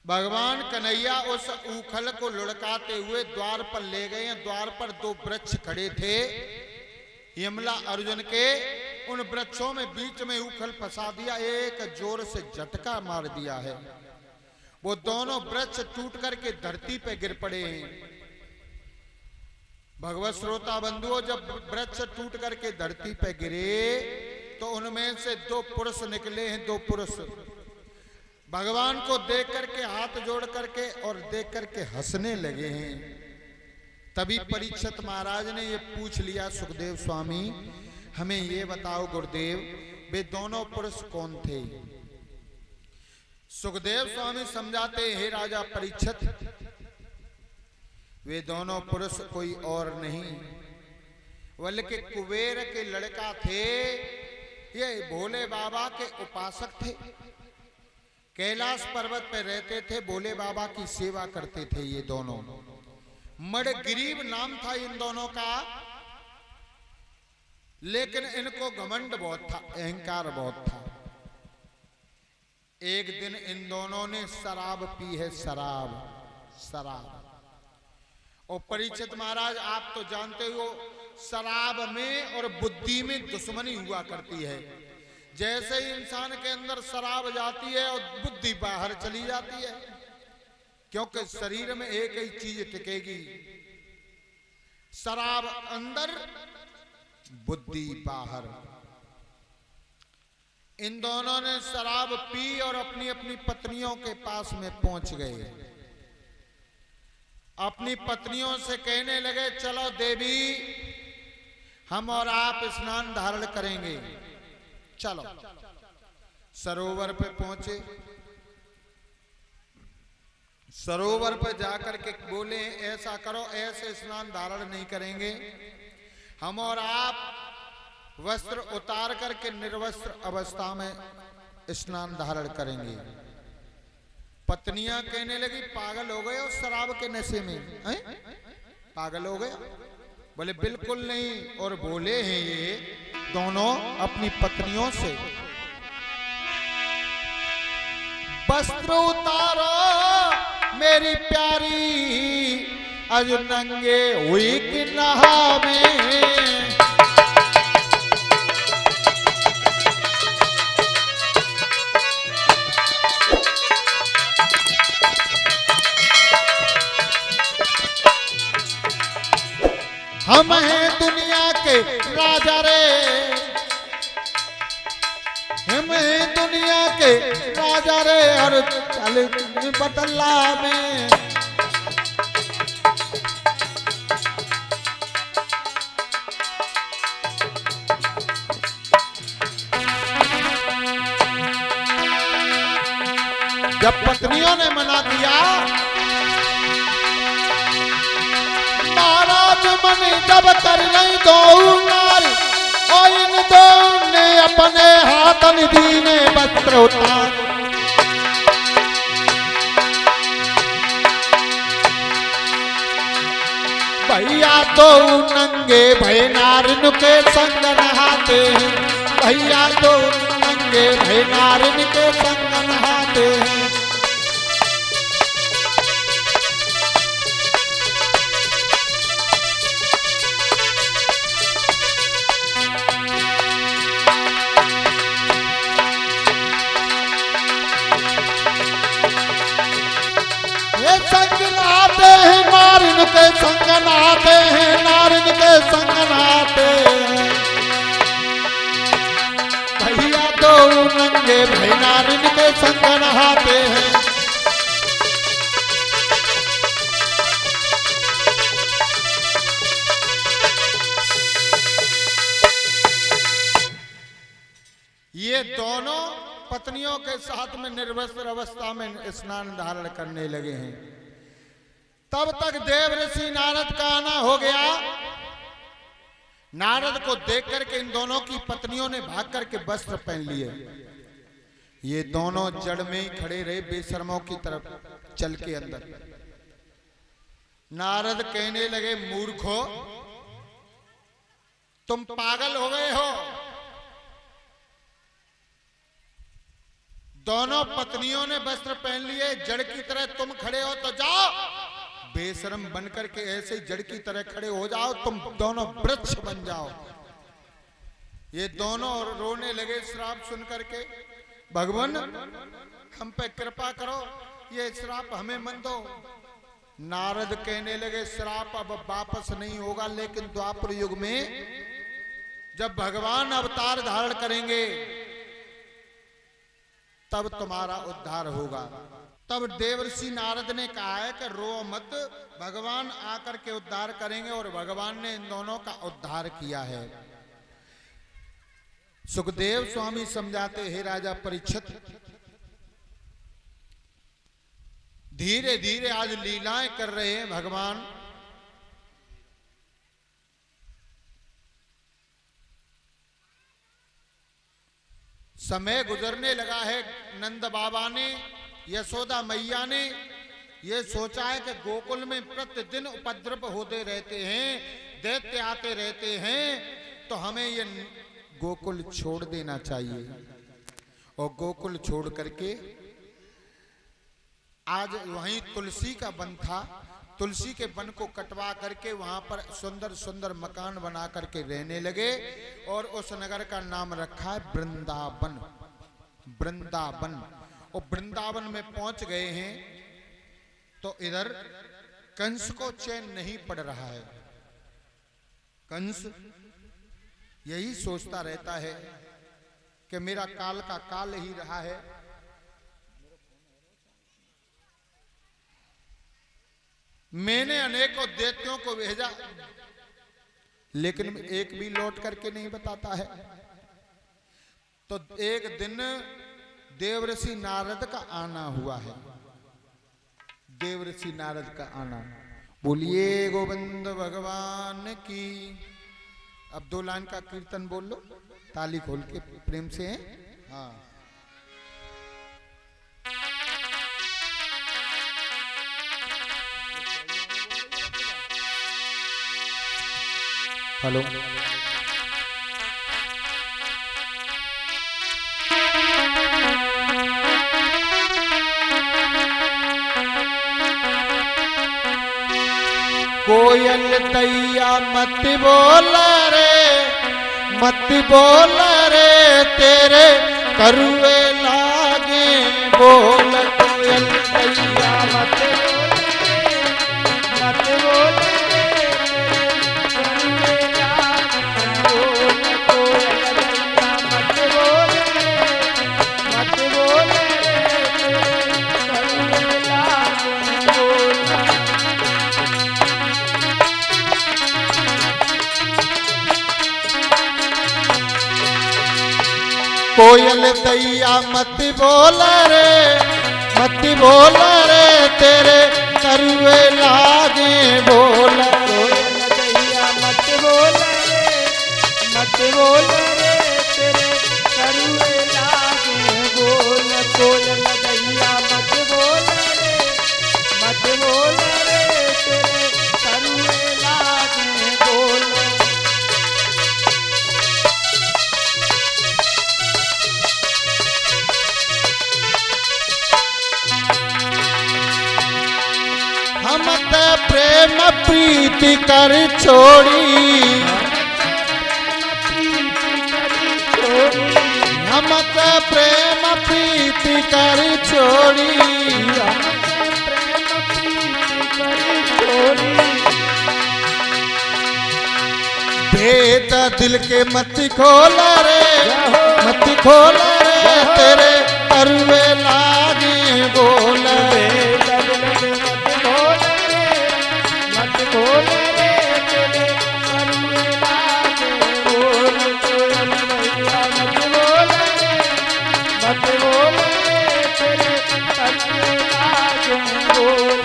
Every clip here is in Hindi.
भगवान कन्हैया उस ऊखल को लुढ़काते हुए द्वार पर ले गए हैं। द्वार पर दो वृक्ष खड़े थे यमला अर्जुन के। उन वृक्षों में बीच में ऊखल फंसा दिया, एक जोर से झटका मार दिया है। वो दोनों वृक्ष टूट करके धरती पे गिर पड़े हैं। भगवत श्रोता बंधुओं, जब वृक्ष टूट करके धरती पे गिरे तो उनमें से दो पुरुष निकले हैं। दो पुरुष भगवान को देख करके हाथ जोड़ करके और देख करके हंसने लगे हैं। तभी परीक्षित महाराज ने ये पूछ लिया, सुखदेव स्वामी हमें ये बताओ गुरुदेव, वे दोनों पुरुष कौन थे? सुखदेव स्वामी समझाते, हे राजा परीक्षित, वे दोनों पुरुष कोई और नहीं बल्कि कुबेर के लड़का थे। ये भोले बाबा के उपासक थे, कैलाश पर्वत पर रहते थे, भोले बाबा की सेवा करते थे। ये दोनों मड़गिरीब नाम था इन दोनों का, लेकिन इनको घमंड बहुत था, अहंकार बहुत था। एक दिन इन दोनों ने शराब पी है, शराब। और परीक्षित महाराज आप तो जानते हो शराब में और बुद्धि में दुश्मनी हुआ करती है। जैसे ही इंसान के अंदर शराब जाती है और बुद्धि बाहर चली जाती है, क्योंकि शरीर में एक ही चीज टिकेगी, शराब अंदर बुद्धि बाहर। इन दोनों ने शराब पी और अपनी अपनी पत्नियों के पास में पहुंच गए। अपनी पत्नियों से कहने लगे, चलो देवी हम और आप स्नान धारण करेंगे, चलो। सरोवर पे पहुंचे, सरोवर पे जाकर के बोले, ऐसा करो, ऐसे स्नान धारण नहीं करेंगे, हम और आप वस्त्र उतार करके निर्वस्त्र अवस्था में स्नान धारण करेंगे। पत्नियां कहने लगी, पागल हो गए हो शराब के नशे में, पागल हो गए? बोले बिल्कुल नहीं। और बोले हैं ये दोनों अपनी पत्नियों से, वस्त्र उतारो मेरी प्यारी, अज नंगे हुई कि नहा में। हम हैं दुनिया के राजा रे, हम हैं दुनिया के राजा रे, और चल बदला में। जब पत्नियों ने मना किया, महाराज मन जब कर नहीं दो नार, और इन दो ने अपने हाथ निधि ने वस्त्र उतार। भैया दो नंगे भय नारिन के संग नहाते हैं, भैया दो नंगे भय नारिन के संग नहाते हैं। संग नहाते हैं, नारिन के संग नहाते हैं, नारिन के संग नहाते हैं। भैया दो नंगे भाई नारिन के संग नहाते हैं। ये दोनों पत्नियों के साथ में निर्वस्त्र अवस्था में स्नान धारण करने लगे हैं। तब तक देव ऋषि नारद का आना हो गया। नारद को देख करके इन दोनों की पत्नियों ने भाग करके वस्त्र पहन लिए। ये दोनों जड़ में ही खड़े रहे बेशर्मों की तरफ चल के अंदर। नारद कहने लगे, मूर्खो तुम पागल हो गए हो, दोनों पत्नियों ने वस्त्र पहन लिए, जड़ की तरह तुम खड़े हो तो जाओ, बेशरम बनकर के ऐसे ही जड़ की तरह खड़े हो जाओ, तुम दोनों वृक्ष बन जाओ। ये दोनों रोने लगे श्राप सुन करके, भगवान हम पे कृपा करो, ये श्राप हमें मत दो। नारद कहने लगे श्राप अब वापस नहीं होगा, लेकिन द्वापर युग में जब भगवान अवतार धारण करेंगे तब तुम्हारा उद्धार होगा। तब देवर्षि नारद ने कहा है कि रो मत, भगवान आकर के उद्धार करेंगे, और भगवान ने इन दोनों का उद्धार किया है। सुखदेव स्वामी समझाते हे राजा परीक्षित, धीरे धीरे आज लीलाएं कर रहे हैं भगवान। समय गुजरने लगा है, नंद बाबा ने, यशोदा मैया ने ये सोचा है कि गोकुल में प्रतिदिन उपद्रव होते रहते हैं, दैत्य आते रहते हैं, तो हमें ये गोकुल छोड़ देना चाहिए। और गोकुल छोड़ करके आज वहीं तुलसी का वन था, तुलसी के वन को कटवा करके वहां पर सुंदर सुंदर मकान बना करके रहने लगे, और उस नगर का नाम रखा है वृंदावन। वृंदावन, और वृंदावन में पहुंच गए हैं तो इधर कंस को चैन नहीं पड़ रहा है। कंस यही सोचता रहता है कि मेरा काल का काल ही रहा है, मैंने अनेकों दैत्यों को भेजा, लेकिन एक भी लौट करके नहीं बताता है। तो एक दिन देवर्षि नारद का आना हुआ है, देवर्षि नारद का आना। बोलिए गोविंद भगवान की। अब 2 लाइन का कीर्तन बोल लो, ताली खोल के प्रेम से। हाँ, हेलो। कोयल तैया मत बोल रे, मत बोल रे, तेरे करुए लागे बोल। कोयल तैया मत बोल रे, मत बोल रे, तेरे करुए लागे बोल। कोयल तैया मत बोल रे, मत बोल रे, तेरे करुए लागे बोल। कोयल दैया मत बोल रे, मत बोल रे, तेरे करुए लागे बोल। कोयल दैया मत बोल रे, मत बोल रे, तेरे करुए लागे बोल। कोयल दैया मत बोल रे, मत बोल रे, तेरे करुए लागे बोल। हम ते प्रेम प्रीति कर छोड़ी, हम ते प्रेम प्रीति कर छोड़ी, भेद दिल के मत खोल रे, मत खोल रे, तेरे करुए लागे बोल। बोल रे, तेरे करुए लागे बोल। कोयल दैया मत बोल रे, मत बोल रे, तेरे करुए लागे बोल।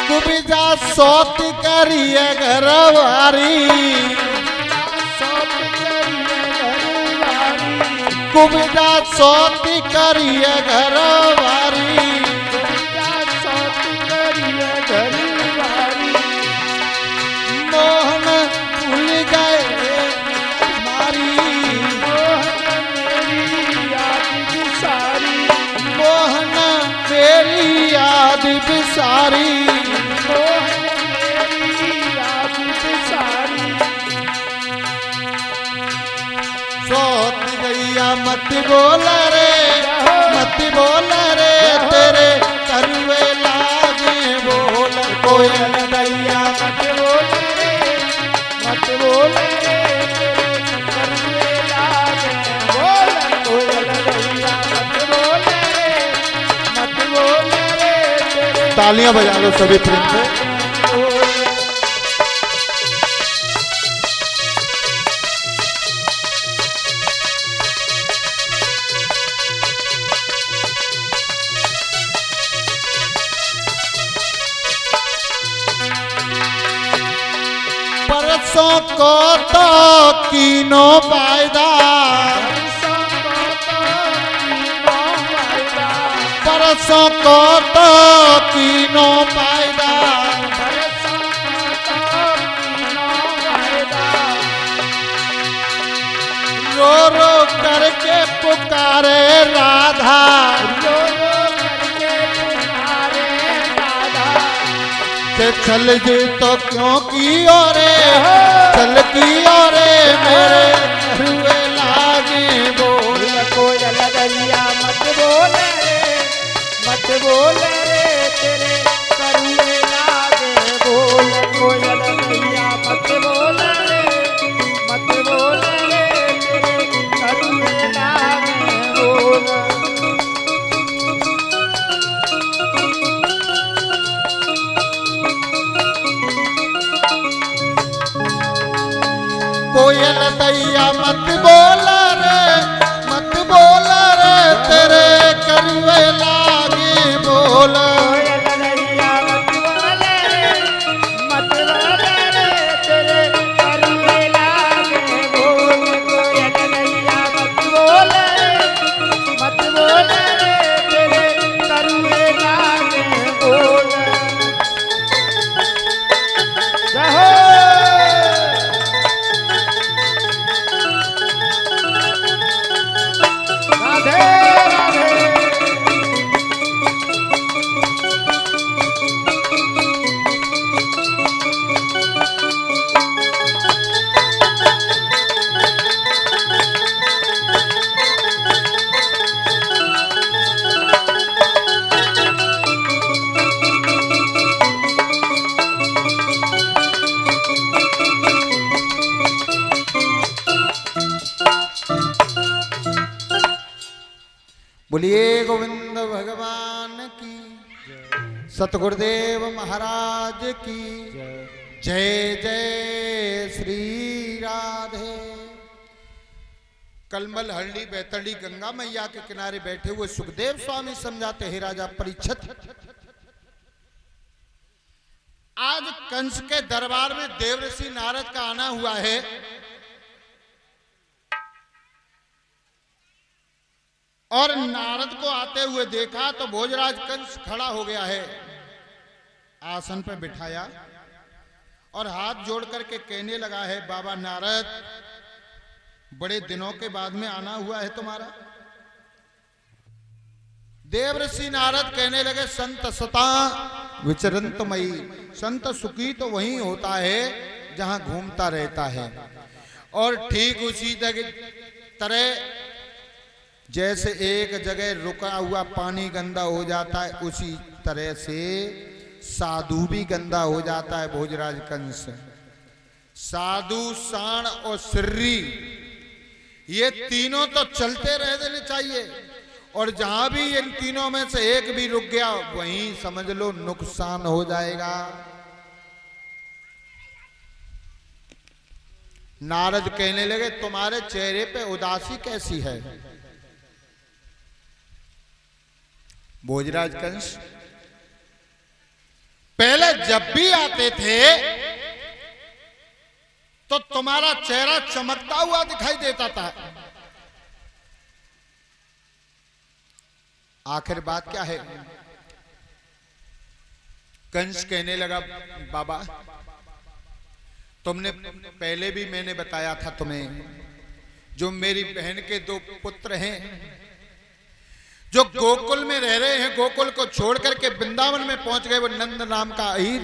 कुबिजा सोत करिए घरवारी, सोत करिए घरवारी, कुबिजा सोती करिए घरवारी, कुबिजा सोती करिए घरवारी। मोहन भूल गए हमारी, मोहन मेरी याद बिसारी, मोहन मेरी याद बिसारी, मोहन मेरी याद बिसारी। सोत गैया मत बोल रे, मत बोल रे, तेरे करुए लागे बोल कोयल गैया मत बोल रे, मत बोल रे, तेरे करुए लागे बोल कोयल गैया। मत बोल रे, मत बोल रे, तेरे तालियां बजा लो सभी प्रेम से। परसों को तो कीनो वायदा, परसों को तो कीनो वायदा, रो रो करके पुकारे राधा, रो रो करके पुकारे राधा। के चल जी तो क्यों की ओरे, चल की ओरे मेरे करुए लागे बोल कोयल गैया मत बोल रे, मत बोल रे, तेरे करुए लागे बोल कोयल गैया। मत बोल रे, मत बोल रे, तेरे करुए लागे बोल। कोयल दैया मत बोल रे, मत बोल रे, तेरे करुए लागे बोल कोयल गैया मत बोल रे, मत बोल रे, तेरे करुए लागे बोल कोयल गैया। मत बोल रे, मत बोल रे, तेरे करुए लागे बोल। जहो राधे राधे। बोलिए गोविंद भगवान की, सतगुरुदेव महाराज की जय जय श्री राधे। कलमल हरली बैतरणी गंगा मैया के किनारे बैठे हुए सुखदेव स्वामी समझाते हैं राजा परीक्षित, आज कंस के दरबार में देवर्षि नारद का आना हुआ है। और नारद को आते हुए देखा तो भोजराज कंस खड़ा हो गया है, आसन पर बिठाया और हाथ जोड़ करके कहने लगा है, बाबा नारद, बड़े दिनों के बाद में आना हुआ है तुम्हारा। देवर्षि नारद कहने लगे, संत सता विचरंत मई, संत सुखी तो वही होता है जहां घूमता रहता है। और ठीक उसी तरह जैसे एक जगह रुका हुआ पानी गंदा हो जाता है, उसी तरह से साधु भी गंदा हो जाता है। भोजराज कंस, साधु, साण और सिर्री, ये तीनों तो चलते रह देने चाहिए, और जहां भी इन तीनों में से एक भी रुक गया वहीं समझ लो नुकसान हो जाएगा। नारद कहने लगे, तुम्हारे चेहरे पे उदासी कैसी है? भोजराज कंस, पहले जब भी आते थे तो तुम्हारा चेहरा चमकता हुआ दिखाई देता था, आखिर बात क्या है? कंस कहने लगा, बाबा तुमने पहले भी मैंने बताया था तुम्हें, जो मेरी बहन के दो पुत्र हैं जो गोकुल में रह रहे हैं, गोकुल को छोड़ करके वृंदावन में पहुंच गए, वो नंद नाम का अहीर।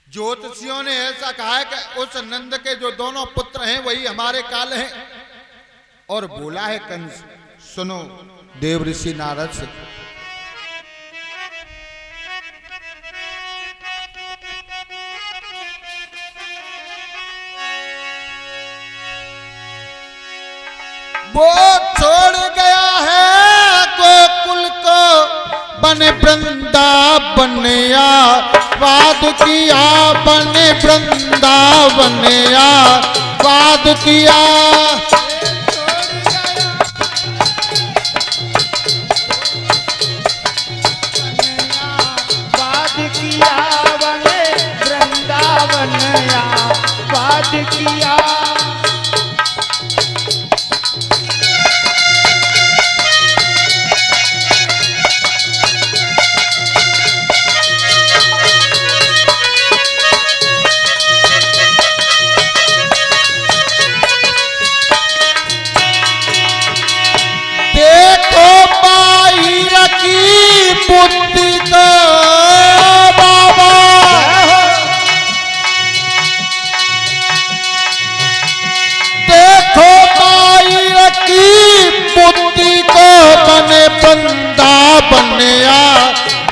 ज्योतिषियों ने ऐसा कहा है कि उस नंद के जो दोनों पुत्र हैं वही हमारे काल हैं। और बोला है कंस, सुनो देव ऋषि नारद से, वो छोड़ गया है गोकुल को, बने वृंदावन या वाद किया, बने वृंदावन या वाद किया। वाद किया बने वृंदावन या वाद किया। बुद्धि को बाबा, देखो माई की बुद्धि को, बने वृंदावन या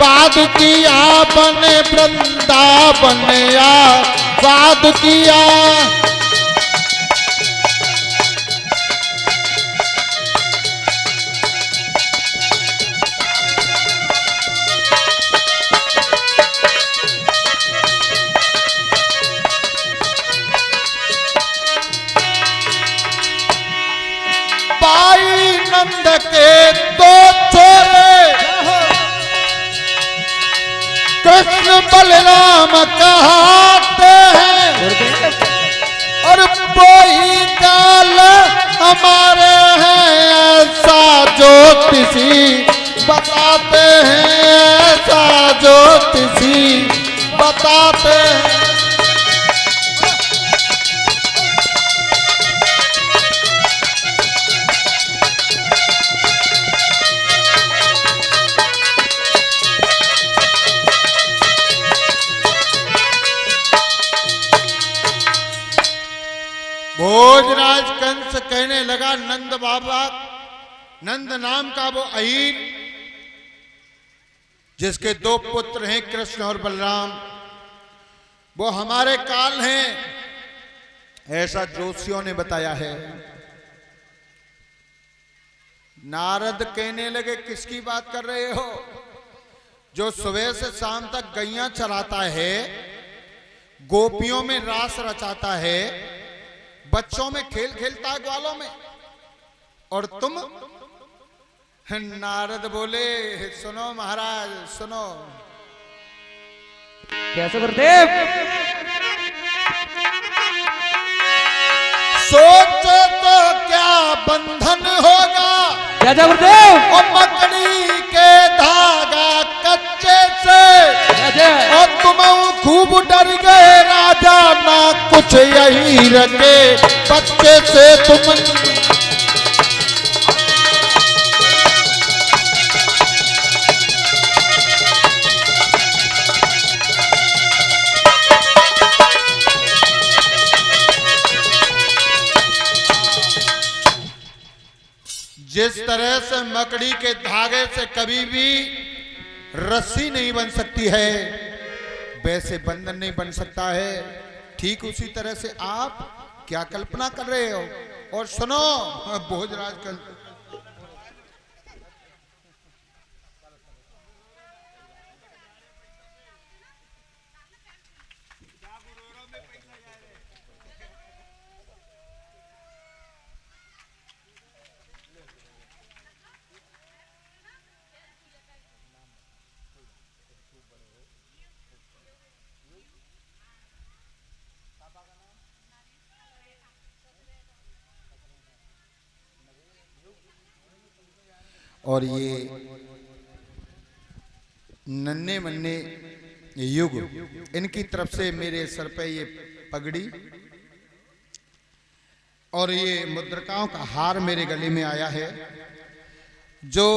वाद किया, बने वृंदावन या वाद किया। नंद के दो छोरे कृष्ण बलराम कहते हैं, और वही काल हमारे हैं, ऐसा ज्योतिषी बताते हैं, ऐसा ज्योतिषी बताते हैं। भोजराज कंस कहने लगा, नंद बाबा, नंद नाम का वो अहीर जिसके दो पुत्र हैं कृष्ण और बलराम, वो हमारे काल हैं, ऐसा ज्योतिषियों ने बताया है। नारद कहने लगे, किसकी बात कर रहे हो? जो सुबह से शाम तक गैया चराता है, गोपियों में रास रचाता है, बच्चों में खेल खेलता है ग्वालों में, और तुम? नारद बोले, सुनो महाराज सुनो। कैसे गुरुदेव? सोचो तो क्या बंधन होगा, क्या गुरुदेव? और मकड़ी के धागा कच्चे से, और तुम खूब डर गए राजा, ना कुछ यही रखे बच्चे से तुम। जिस तरह से मकड़ी के धागे से कभी भी रस्सी नहीं बन सकती है, वैसे बंधन नहीं बन सकता है, ठीक उसी तरह से आप क्या कल्पना कर रहे हो? और सुनो भोजराज कंस, और ये नन्हे मन्ने युग, इनकी तरफ से मेरे सर पे ये पगड़ी और ये मुद्रिकाओं का हार मेरे गले में आया है। जो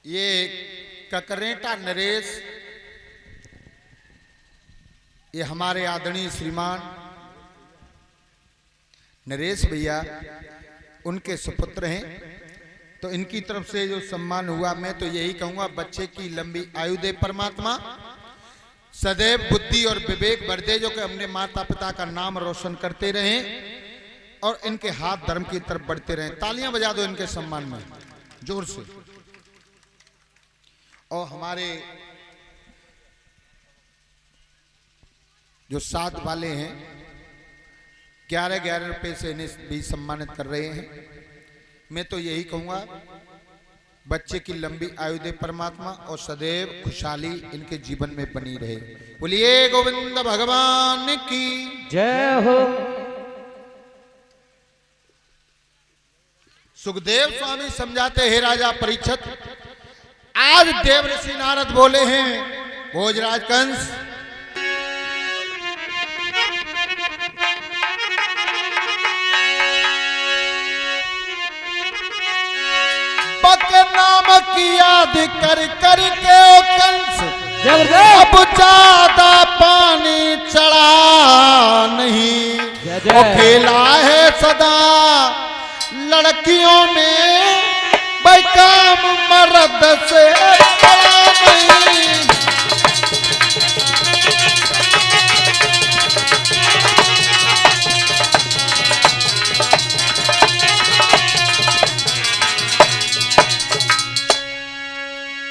ये ककरेटा नरेश, ये हमारे आदरणीय श्रीमान नरेश भैया उनके सुपुत्र हैं, तो इनकी तरफ से जो सम्मान हुआ, मैं तो यही कहूंगा बच्चे की लंबी आयु दे परमात्मा, सदैव बुद्धि और विवेक वर्धे, जो कि हमने माता पिता का नाम रोशन करते रहें और इनके हाथ धर्म की तरफ बढ़ते रहें। तालियां बजा दो इनके सम्मान में जोर से। और हमारे जो साथ वाले हैं 11-11 रुपए से इन्हें भी सम्मानित कर रहे हैं। मैं तो यही कहूंगा बच्चे की लंबी आयु दे परमात्मा और सदैव खुशहाली इनके जीवन में बनी रहे। बोलिए गोविंद भगवान की जय हो। सुखदेव स्वामी समझाते हैं राजा परीक्षित, आज देव ऋषि नारद बोले हैं भोजराज कंस, नाम की याद कर कर के ओ कंस, अब ज्यादा पानी चढ़ा नहीं, वो खेला है सदा लड़कियों में, बैकाम मर्द से बड़ा नहीं।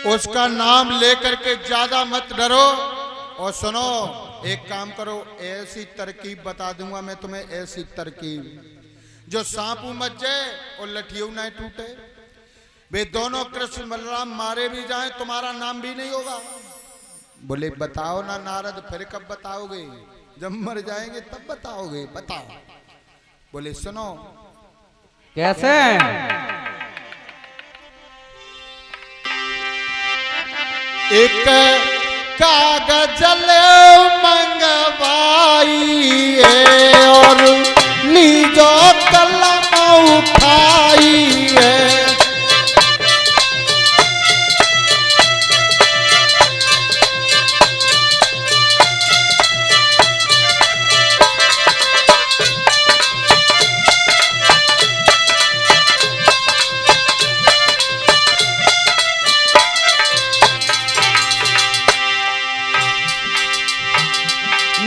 उसका नाम लेकर के ज्यादा मत डरो। और सुनो, एक काम करो, ऐसी तरकीब बता दूंगा मैं तुम्हें, ऐसी तरकीब जो सांपू मच जाए और लठियों ना टूटे। वे दोनों कृष्ण बलराम मारे भी जाएं, तुम्हारा नाम भी नहीं होगा। बोले बताओ ना नारद, फिर कब बताओगे? जब मर जाएंगे तब बताओगे, बताओ। बोले सुनो कैसे? एक कागज मंगवाई है और लीजो कलम उठाई है,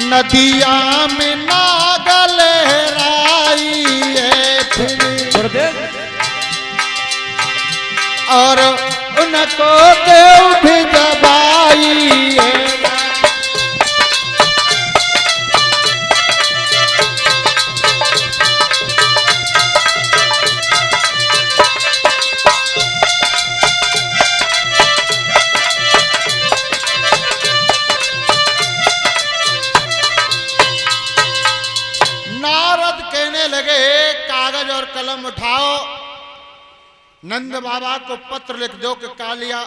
नदिया में नाग लहराई है फिर, और उनको देव भी दबाई है। कलम उठाओ, नंद बाबा को पत्र लिख दो कि कालिया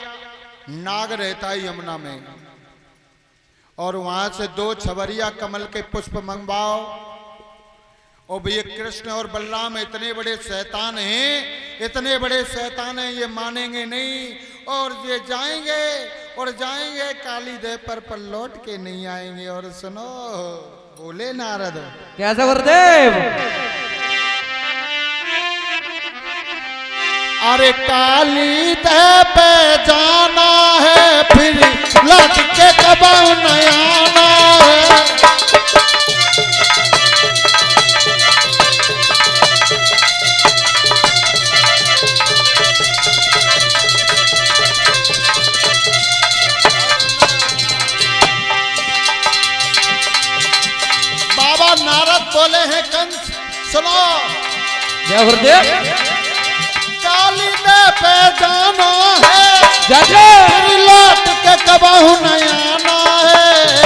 नाग रहता है यमुना में, और वहां से 2 छबरिया कमल के पुष्प मंगवाओ। और भैया कृष्ण और बलराम इतने बड़े शैतान हैं, इतने बड़े शैतान हैं, ये मानेंगे नहीं और ये जाएंगे और जाएंगे काली देव पर लौट के नहीं आएंगे। और सुनो, बोले नारद कैसा गुरुदेव? अरे काली देव पे जाना है, फिर लौट के कब नहीं आना है। बाबा नारद बोले हैं कंस सुनो, जय गुरुदेव। काली देव पे जाना है, फिर लौट के कबहू नहीं आना है।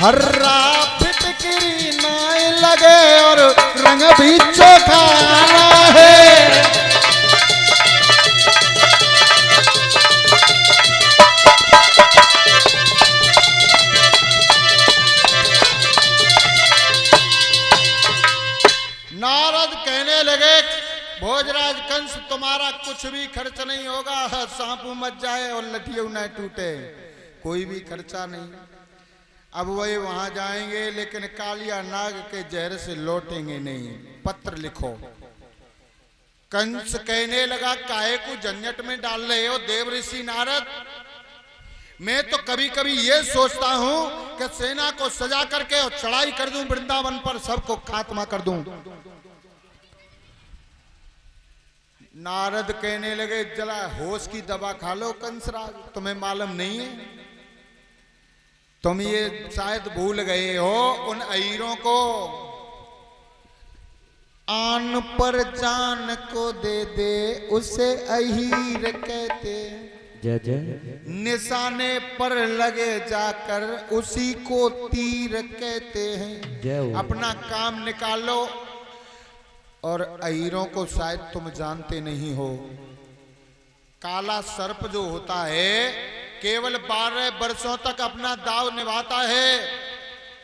हर्रा फिटकरी नहीं लगे और रंग भी चोखा आना नारद कहने लगे भोजराज कंस तुम्हारा कुछ भी खर्च नहीं होगा, सांप मच जाए और लठियों न टूटे, कोई भी खर्चा नहीं। अब वही वहां जाएंगे लेकिन कालिया नाग के जहर से लौटेंगे नहीं, पत्र लिखो। कंस कहने लगा काहे को झंझट में डाल रहे हो देव ऋषि नारद, मैं तो कभी कभी ये सोचता हूं कि सेना को सजा करके और चढ़ाई कर दूं वृंदावन पर, सबको खात्मा कर दूं। नारद कहने लगे जरा होश की दवा खा लो कंसराज, तुम्हें मालूम नहीं है, तुम ये शायद भूल गए हो उन अहीरों को, आन पर जान को दे दे उसे अहीर कहते, जय जय। निशाने पर लगे जाकर उसी को तीर कहते हैं। अपना काम निकालो। और अहीरों को शायद तुम जानते नहीं हो, काला सर्प जो होता है केवल 12 वर्षों तक अपना दाव निभाता है,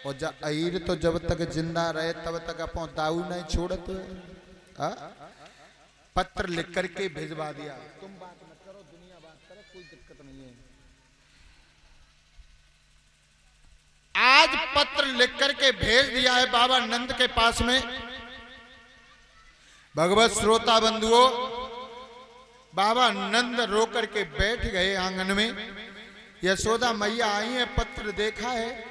और अहीर तो जब तक जिंदा रहे तब तक अपना दाव नहीं छोड़ते। पत्र लिख करके भिजवा दिया, तुम बात मत करो, दुनिया बात करे, कोई दिक्कत नहीं है। आज पत्र लिख करके भेज दिया है बाबा नंद के पास में। भगवत श्रोता बंधुओं, बाबा नंद रो करके बैठ गए आंगन में। यशोदा मैया आई है, पत्र देखा है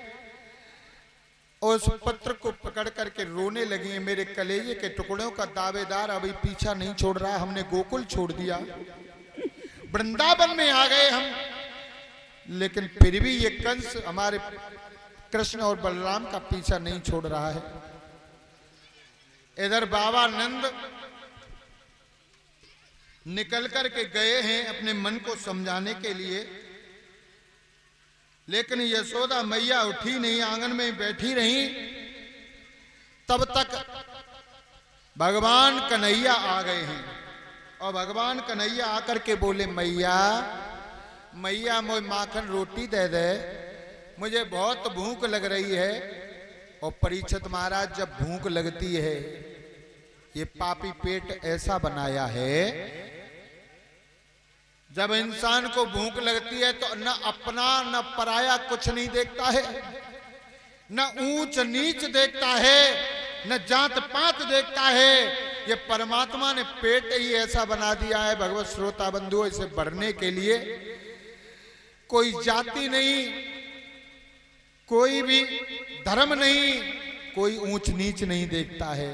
और उस पत्र को पकड़ करके रोने लगी है। मेरे कलेजे के टुकड़ों का दावेदार अभी पीछा नहीं छोड़ रहा, हमने गोकुल छोड़ दिया, वृंदावन में आ गए हम, लेकिन फिर भी ये कंस हमारे कृष्ण और बलराम का पीछा नहीं छोड़ रहा है। इधर बाबा नंद निकल करके गए हैं अपने मन को समझाने के लिए, लेकिन यशोदा मैया उठी नहीं, आंगन में बैठी रही। तब तक भगवान कन्हैया आ गए हैं और भगवान कन्हैया आकर के बोले मैया मैया मुझे माखन रोटी दे दे, मुझे बहुत भूख लग रही है। और परीक्षित महाराज, जब भूख लगती है ये पापी पेट ऐसा बनाया है, जब इंसान को भूख लगती है तो न अपना न पराया कुछ नहीं देखता है, न ऊंच नीच देखता है, न जात पात देखता है। ये परमात्मा ने पेट ही ऐसा बना दिया है भगवत श्रोता बंधुओं, इसे भरने के लिए कोई जाति नहीं, कोई भी धर्म नहीं, कोई ऊंच नीच नहीं देखता है।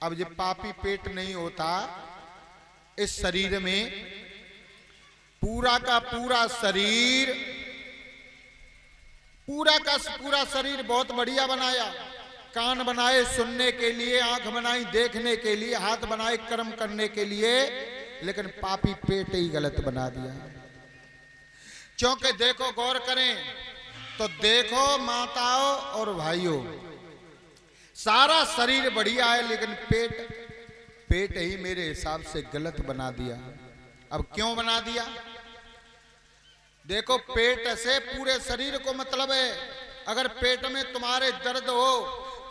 अब ये पापी पेट नहीं होता, इस शरीर में पूरा का पूरा शरीर, पूरा का पूरा शरीर बहुत बढ़िया बनाया। कान बनाए सुनने के लिए, आंख बनाई देखने के लिए, हाथ बनाए कर्म करने के लिए, लेकिन पापी पेट ही गलत बना दिया। क्योंकि देखो, गौर करें तो देखो माताओं और भाइयों, सारा शरीर बढ़िया है लेकिन पेट ही मेरे हिसाब से गलत बना दिया। अब क्यों बना दिया? देखो, पेट से पूरे शरीर को मतलब है। अगर पेट में तुम्हारे दर्द हो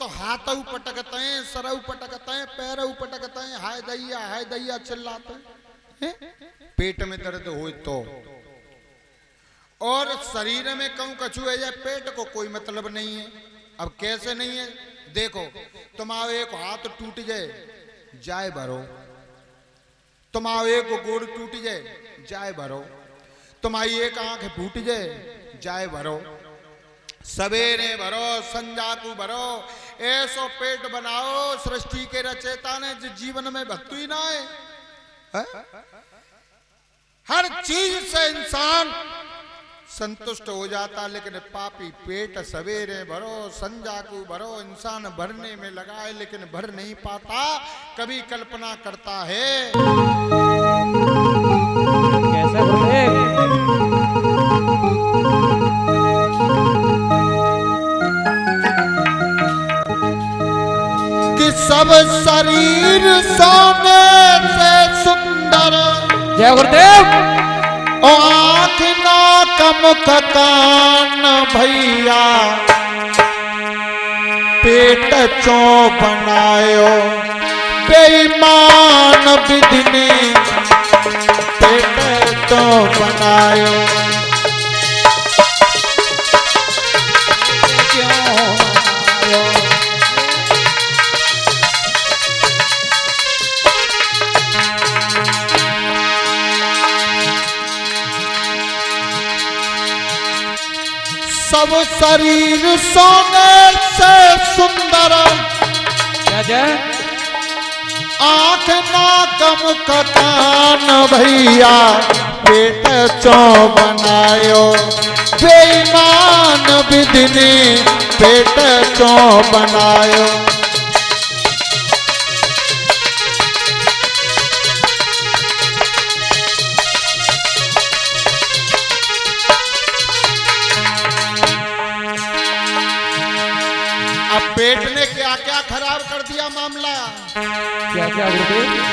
तो हाथों पटकते हैं, सरऊ पटकते हैं, पैरों पटकते हैं, हाय दैया चिल्लाते हैं, पेट में दर्द हो तो। और शरीर में कहूं कछु है या पेट को कोई मतलब नहीं है। अब कैसे नहीं है? देखो, तुम्हारा एक हाथ टूट जाए भरो, तुम्हारा एक गोड़ टूट जाए भरो, तुम्हारी एक आंख फूट जाए भरो, सवेरे भरो संजा को भरो, ऐसो पेट बनाओ सृष्टि के रचयिता ने जिस जीवन में भक्ति ना है। हर चीज से इंसान संतुष्ट हो जाता, लेकिन पापी पेट सवेरे भरो संजा को भरो, इंसान भरने में लगा है लेकिन भर नहीं पाता। कभी कल्पना करता है कैसा कि सब शरीर सोने से सुंदर, जय गुरुदेव, आँख नाक मुख कान भैया, पेट चो बनायो बेईमान विधि ने पेट चो बनायो सब शरीर सोने से सुंदर आंख नाकम कतान भैया पेट चो बनायो बेईमान विधि ने पेट चो बनायो पेट ने क्या क्या खराब कर दिया मामला क्या क्या बोलते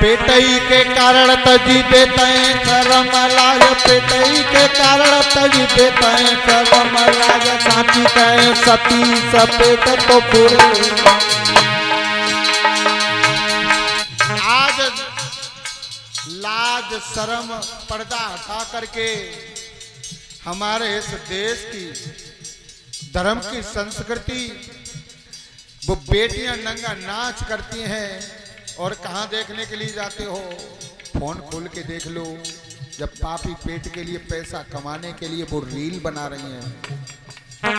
पेटई के कारण तजी देते हैं शर्म लाज पेटई के कारण तजी देते हैं शर्म लाज साची कहे सती सपेट तो पूरे आज लाज शर्म पर्दा हटा करके हमारे इस देश की धर्म की संस्कृति वो बेटियां नंगा नाच करती हैं और कहां देखने के लिए जाते हो फोन खोल के देख लो जब पापी पेट के लिए पैसा कमाने के लिए वो रील बना रही हैं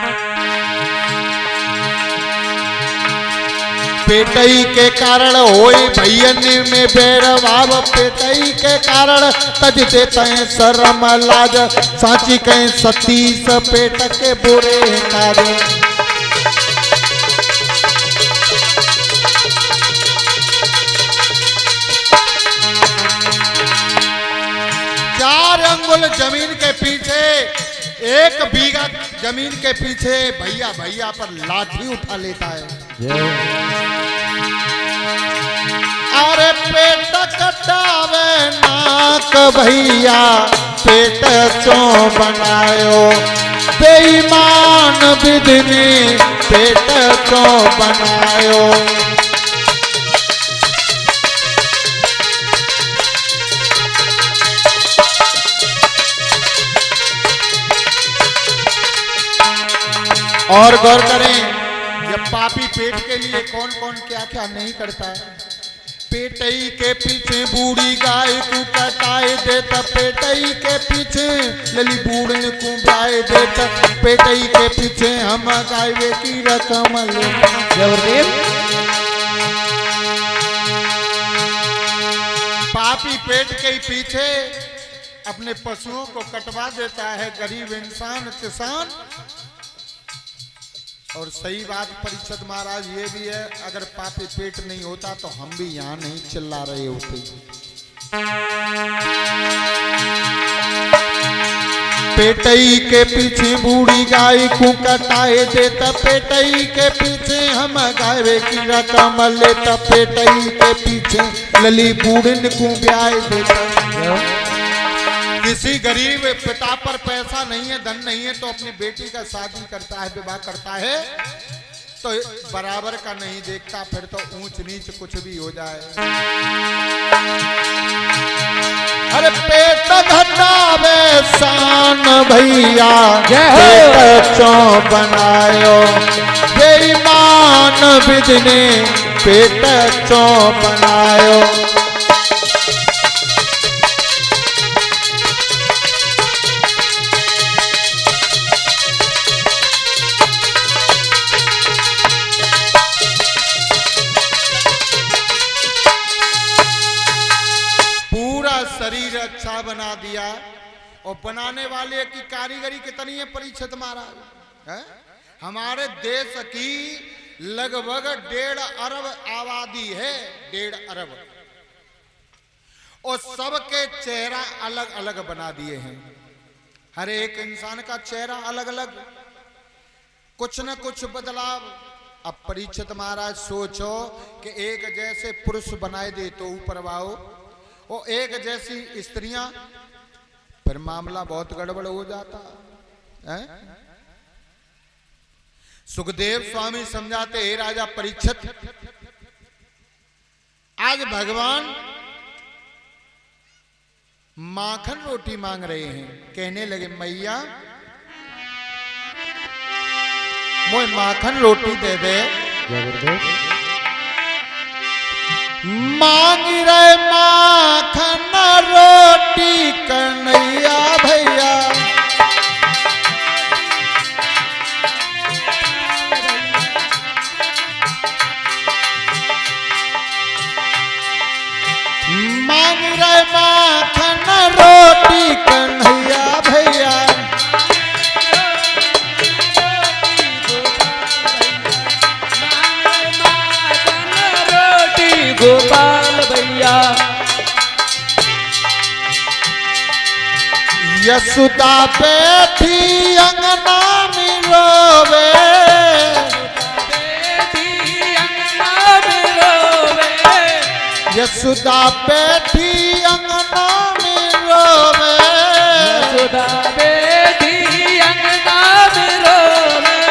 पेटई के कारण होई भैयन में बैर भाव पेटई के कारण तज देते हैं शर्म लाज साची कहें सती पेट के बुरे कार्य चार अंगुल जमीन के पीछे 1 बीघा जमीन के पीछे भैया भैया पर लाठी उठा लेता है अरे पेट कटावे नाक भैया पेट चो बनायो बेईमान विधि ने पेट चो बनायो और गौर करें जब पापी पेट के लिए कौन कौन क्या क्या नहीं करता है पेटई के पीछे बूढ़ी गाय को कटाए देता पेटई के पीछे लली बूढ़न को गाय देता पेटई के पीछे हम गायवे की रकम लेता पापी पेट के पीछे अपने पशुओं को कटवा देता है गरीब इंसान किसान और सही बात परीक्षित महाराज ये भी है अगर पापी पेट नहीं होता तो हम भी यहाँ नहीं चिल्ला रहे होते पेटई के पीछे बूढ़ी गाय को कटाए देता पेटई के पीछे हम गायवे की रकम लेता पेटई के पीछे लली बूढ़न को ब्याह देता किसी गरीब पिता पर पैसा नहीं है धन नहीं है तो अपनी बेटी का शादी करता है विवाह करता है तो बराबर का नहीं देखता फिर तो ऊंच नीच कुछ भी हो जाए अरे पेट घटावे शान भैया पेट चो बनायो बेईमान विधि ने पेट चो बनायो शरीर अच्छा बना दिया और बनाने वाले की कारीगरी कितनी है परीक्षित महाराज है? हमारे देश की लगभग 1.5 अरब आबादी है 1.5 अरब और सबके चेहरा अलग अलग बना दिए हैं हर एक इंसान का चेहरा अलग अलग कुछ न कुछ बदलाव अब परीक्षित महाराज सोचो कि एक जैसे पुरुष बनाए दे तो ऊपर वाओ वो एक जैसी स्त्रियां फिर मामला बहुत गड़बड़ हो जाता है सुखदेव स्वामी समझाते, हे राजा परीक्षित, आज भगवान माखन रोटी मांग रहे हैं। कहने लगे, मैया मोए माखन रोटी दे दे। मांग रहे माखन रोटी कन्हैया भैया, मांग रहे माखन रोटी कन्हैया भैया, गोपाल भैया। यशोदा बैठी अंगना में रोवे, यशोदा बैठी अंगना में रोवे, यशोदा बैठी अंगना में रोवे।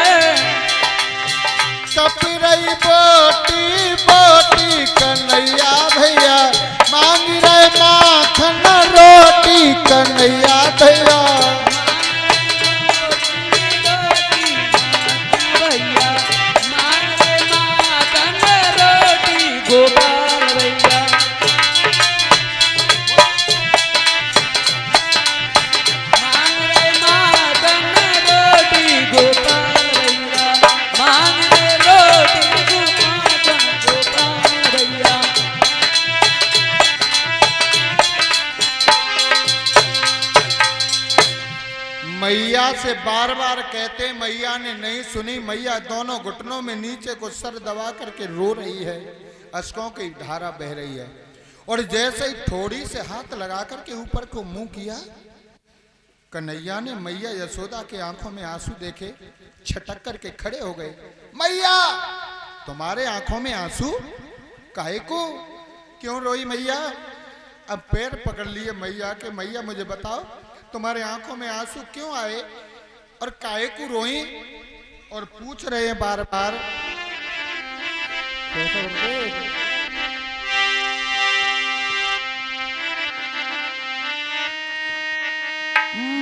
कप रही बोटी बोटी कन्हैया भैया, मांग रहे माखन रोटी कन्हैया भैया। गोपाल भैया। मांग रे माखन रोटी गोपाल भैया, मांग रे रोटी गोपाल भैया। मैया से बार बार कहते, मैया ने नहीं सुनी। मैया दोनों घुटनों में नीचे को सर दबा करके रो रही है, अश्कों की धारा बह रही है। और जैसे ही थोड़ी से हाथ लगा करके ऊपर को मुंह किया, कन्हैया ने मैया यशोदा के आंखों में आंसू देखे, छटक करके खड़े हो गए। मैया तुम्हारे आंखों में आंसू काहे को, क्यों रोई मैया? अब पैर पकड़ लिए मैया के, मैया मुझे बताओ तुम्हारे आंखों में आंसू क्यों आए और काहे को रोई? और पूछ रहे हैं बार बार,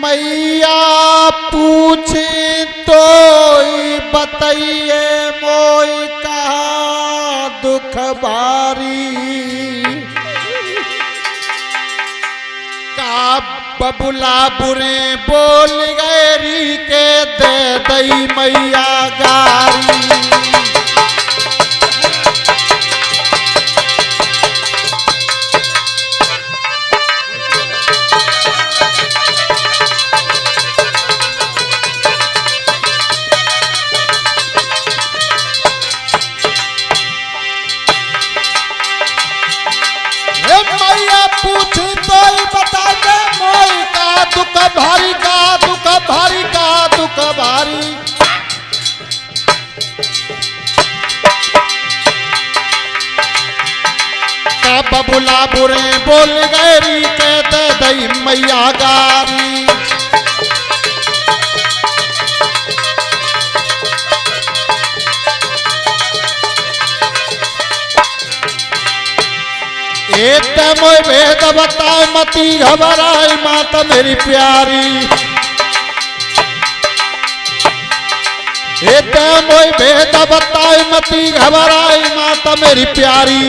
मैया पूछे तो बताइए मोई कहा दुख भारी, का बबुला बुरे बोल गैरी के दे दई मैया गारी। पूछ तो बता दे मोई का दुख भारी, का दुख भारी, का दुख भारी। का बबुला बुरे बोल गैरी के दे दई मैया गारी। एक मोय भेद बताए मती घबराई माता मेरी प्यारी, एक मोय भेद बताए मती घबराई माता मेरी प्यारी।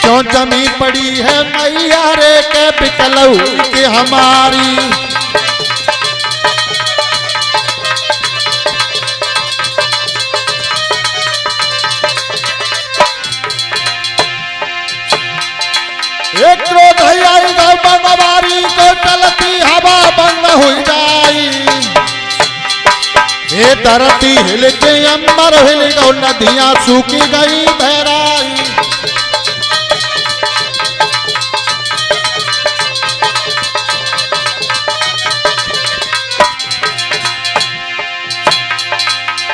क्यों जमी पड़ी है मैया रे के बिकलऊ की हमारी। एक क्रोध आई गौ बनवारी को चलती हवा बंद हो जाई। ये धरती हिल के अंबर हिल गौ, नदियां सूखी गई बहराई।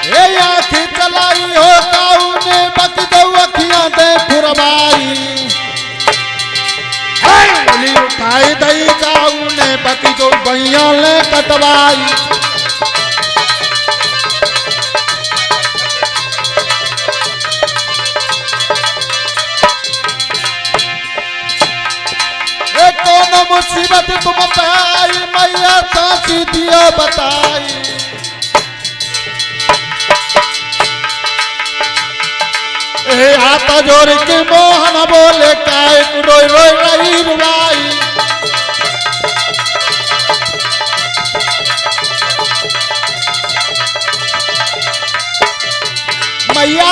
ये आँखी चलाई हो काऊ ने बक दो अखियां दे फुरवाई। उठाई दई काऊ ने बकी जो बैया ले कटवाई। काशी दियो बताई। हाथ जोड़ के मोहन बोले काय रोई रोई रही रुलाई। मैया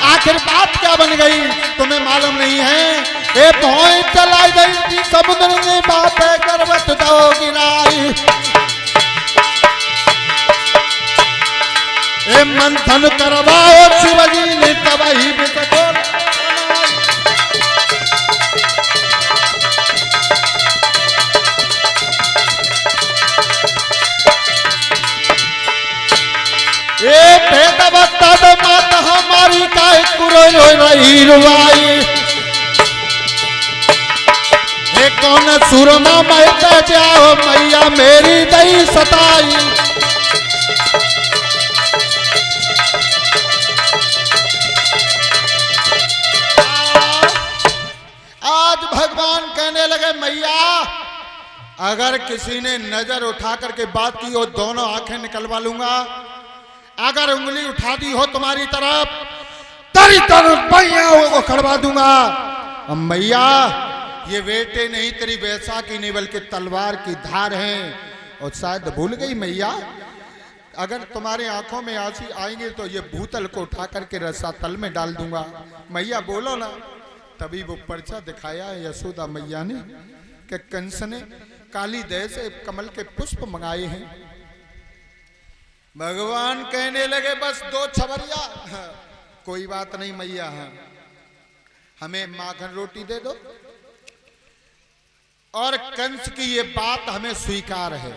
आखिर बात क्या बन गई तुम्हें मालूम नहीं है। ए भौं चलाई गई थी समुद्र ने बातें करवट दो गिराई। ए मंथन करवाओ शिवजी ने तबाही बिसकोल। ए भेदवता मात हमारी काय कुरोई रही रुवाई। ए कौन सुरमा महते जाओ मैया मेरी दई सताई। आज भगवान कहने लगे मैया अगर किसी ने नजर उठा करके बात की हो दोनों आंखें निकलवा लूंगा। अगर उंगली उठा दी हो तुम्हारी तरफ तेरी तरफ मैया को खड़वा दूंगा। मैया ये बेटे नहीं तेरी बैसाखी नहीं बल्कि तलवार की धार है। और शायद भूल गई मैया अगर तुम्हारी आंखों में आंसू आएंगे तो ये भूतल को उठा करके रस्सा तल में डाल दूंगा। मैया बोलो ना। तभी वो पर्चा दिखाया यशोदा मैया ने कि कंस ने काली दह से कमल के पुष्प मंगाए हैं। भगवान कहने लगे बस 2 छबरिया। कोई बात नहीं मैया हमें माखन रोटी दे दो और कंस की ये बात हमें स्वीकार है।